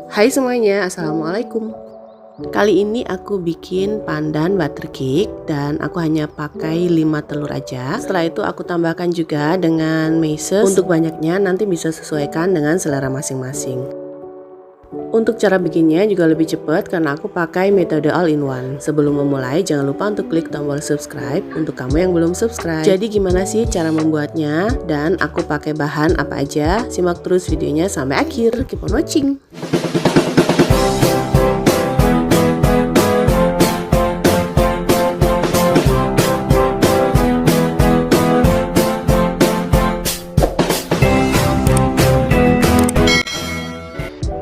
Hai semuanya, assalamualaikum. Kali ini aku bikin pandan butter cake dan aku hanya pakai 5 telur aja. Setelah itu aku tambahkan juga dengan meses. Untuk banyaknya nanti bisa sesuaikan dengan selera masing-masing. Untuk cara bikinnya juga lebih cepat karena aku pakai metode all in one. Sebelum memulai jangan lupa untuk klik tombol subscribe untuk kamu yang belum subscribe. Jadi gimana sih cara membuatnya dan aku pakai bahan apa aja? Simak terus videonya sampai akhir. Keep on watching.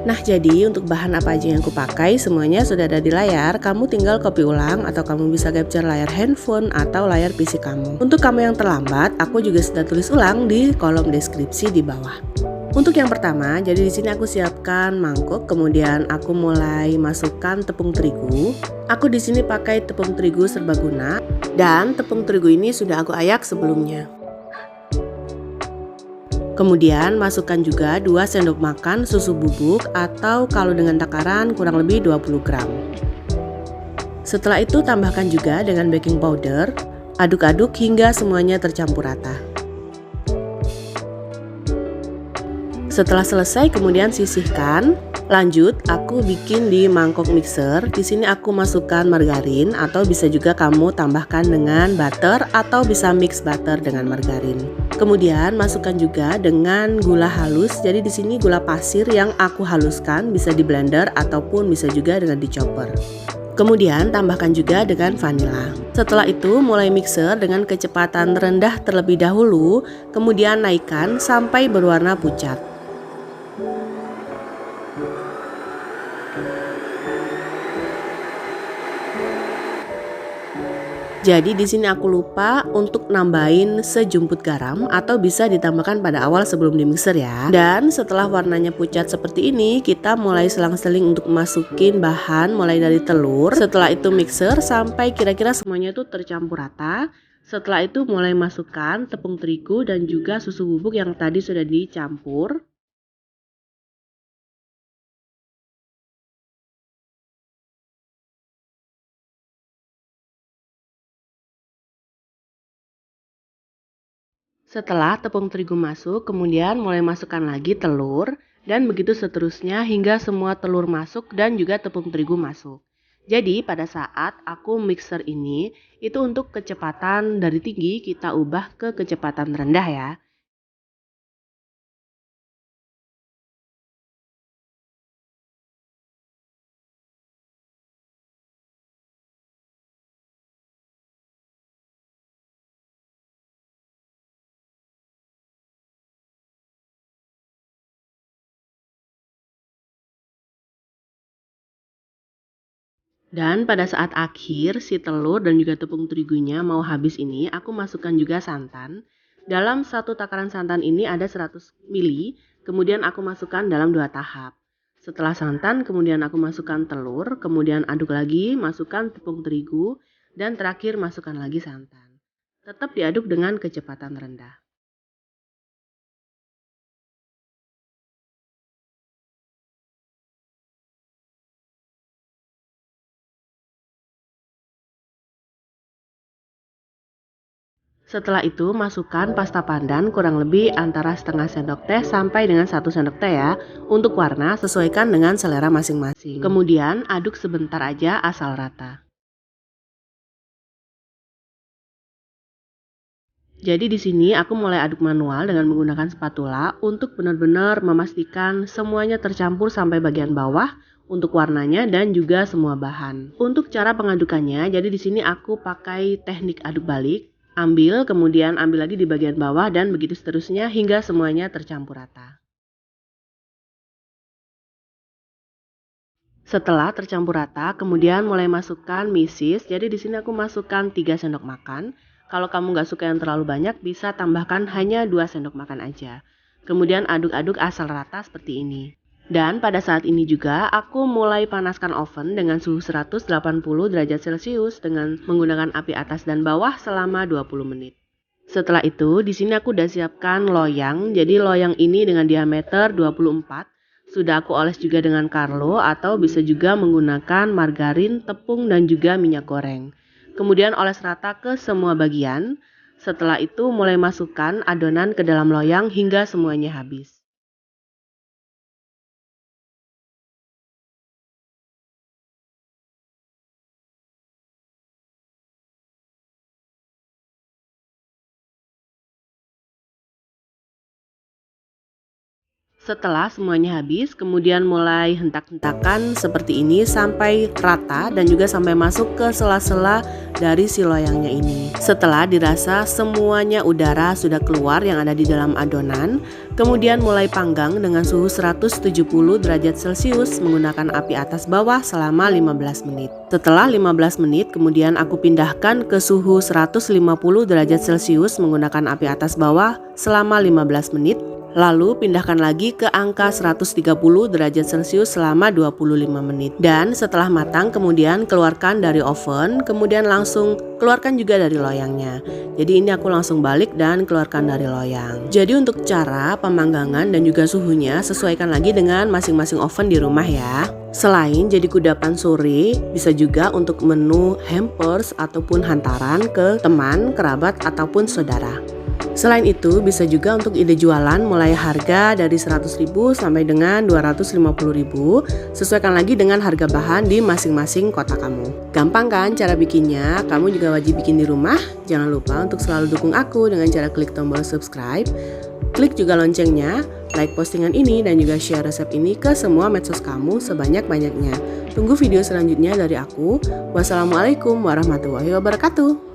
Nah, jadi untuk bahan apa aja yang aku pakai semuanya sudah ada di layar. Kamu tinggal copy ulang atau kamu bisa capture layar handphone atau layar PC kamu. Untuk kamu yang terlambat, aku juga sudah tulis ulang di kolom deskripsi di bawah. Untuk yang pertama, jadi di sini aku siapkan mangkuk, kemudian aku mulai masukkan tepung terigu. Aku di sini pakai tepung terigu serbaguna dan tepung terigu ini sudah aku ayak sebelumnya. Kemudian masukkan juga 2 sendok makan susu bubuk atau kalau dengan takaran kurang lebih 20 gram. Setelah itu tambahkan juga dengan baking powder, aduk-aduk hingga semuanya tercampur rata. Setelah selesai kemudian sisihkan. Lanjut, aku bikin di mangkok mixer. Di sini aku masukkan margarin atau bisa juga kamu tambahkan dengan butter atau bisa mix butter dengan margarin. Kemudian masukkan juga dengan gula halus. Jadi di sini gula pasir yang aku haluskan bisa di blender ataupun bisa juga dengan di chopper. Kemudian tambahkan juga dengan vanila. Setelah itu mulai mixer dengan kecepatan rendah terlebih dahulu, kemudian naikkan sampai berwarna pucat. Jadi di sini aku lupa untuk nambahin sejumput garam atau bisa ditambahkan pada awal sebelum di mixer ya. Dan setelah warnanya pucat seperti ini, kita mulai selang-seling untuk masukin bahan mulai dari telur. Setelah itu mixer sampai kira-kira semuanya tuh tercampur rata. Setelah itu mulai masukkan tepung terigu dan juga susu bubuk yang tadi sudah dicampur. Setelah tepung terigu masuk, kemudian mulai masukkan lagi telur dan begitu seterusnya hingga semua telur masuk dan juga tepung terigu masuk. Jadi pada saat aku mixer ini, itu untuk kecepatan dari tinggi kita ubah ke kecepatan rendah ya. Dan pada saat akhir si telur dan juga tepung terigunya mau habis ini, aku masukkan juga santan. Dalam satu takaran santan ini ada 100 ml, kemudian aku masukkan dalam 2 tahap. Setelah santan, kemudian aku masukkan telur, kemudian aduk lagi, masukkan tepung terigu, dan terakhir masukkan lagi santan. Tetap diaduk dengan kecepatan rendah. Setelah itu masukkan pasta pandan kurang lebih antara setengah sendok teh sampai dengan 1 sendok teh ya. Untuk warna sesuaikan dengan selera masing-masing. Kemudian aduk sebentar aja asal rata. Jadi di sini aku mulai aduk manual dengan menggunakan spatula untuk benar-benar memastikan semuanya tercampur sampai bagian bawah untuk warnanya dan juga semua bahan. Untuk cara pengadukannya, jadi di sini aku pakai teknik aduk balik. Ambil, kemudian ambil lagi di bagian bawah dan begitu seterusnya hingga semuanya tercampur rata. Setelah tercampur rata, kemudian mulai masukkan meses. Jadi di sini aku masukkan 3 sendok makan. Kalau kamu nggak suka yang terlalu banyak, bisa tambahkan hanya 2 sendok makan aja. Kemudian aduk-aduk asal rata seperti ini. Dan pada saat ini juga aku mulai panaskan oven dengan suhu 180 derajat Celcius dengan menggunakan api atas dan bawah selama 20 menit. Setelah itu, di sini aku udah siapkan loyang. Jadi loyang ini dengan diameter 24 Sudah aku oles juga dengan Carlo atau bisa juga menggunakan margarin, tepung, dan juga minyak goreng. Kemudian oles rata ke semua bagian. Setelah itu mulai masukkan adonan ke dalam loyang hingga semuanya habis. Setelah semuanya habis, kemudian mulai hentak-hentakan seperti ini sampai rata dan juga sampai masuk ke sela-sela dari si loyangnya ini. Setelah dirasa semuanya udara sudah keluar yang ada di dalam adonan, kemudian mulai panggang dengan suhu 170 derajat Celcius menggunakan api atas bawah selama 15 menit. Setelah 15 menit, kemudian aku pindahkan ke suhu 150 derajat Celcius menggunakan api atas bawah selama 15 menit. Lalu pindahkan lagi ke angka 130 derajat Celcius selama 25 menit. Dan setelah matang kemudian keluarkan dari oven, kemudian langsung keluarkan juga dari loyangnya. Jadi ini aku langsung balik dan keluarkan dari loyang. Jadi untuk cara pemanggangan dan juga suhunya sesuaikan lagi dengan masing-masing oven di rumah ya. Selain jadi kudapan sore, bisa juga untuk menu hampers ataupun hantaran ke teman, kerabat ataupun saudara. Selain itu bisa juga untuk ide jualan mulai harga dari 100.000 sampai dengan 250.000, sesuaikan lagi dengan harga bahan di masing-masing kota kamu. Gampang kan cara bikinnya? Kamu juga wajib bikin di rumah. Jangan lupa untuk selalu dukung aku dengan cara klik tombol subscribe, klik juga loncengnya, like postingan ini dan juga share resep ini ke semua medsos kamu sebanyak-banyaknya. Tunggu video selanjutnya dari aku. Wassalamualaikum warahmatullahi wabarakatuh.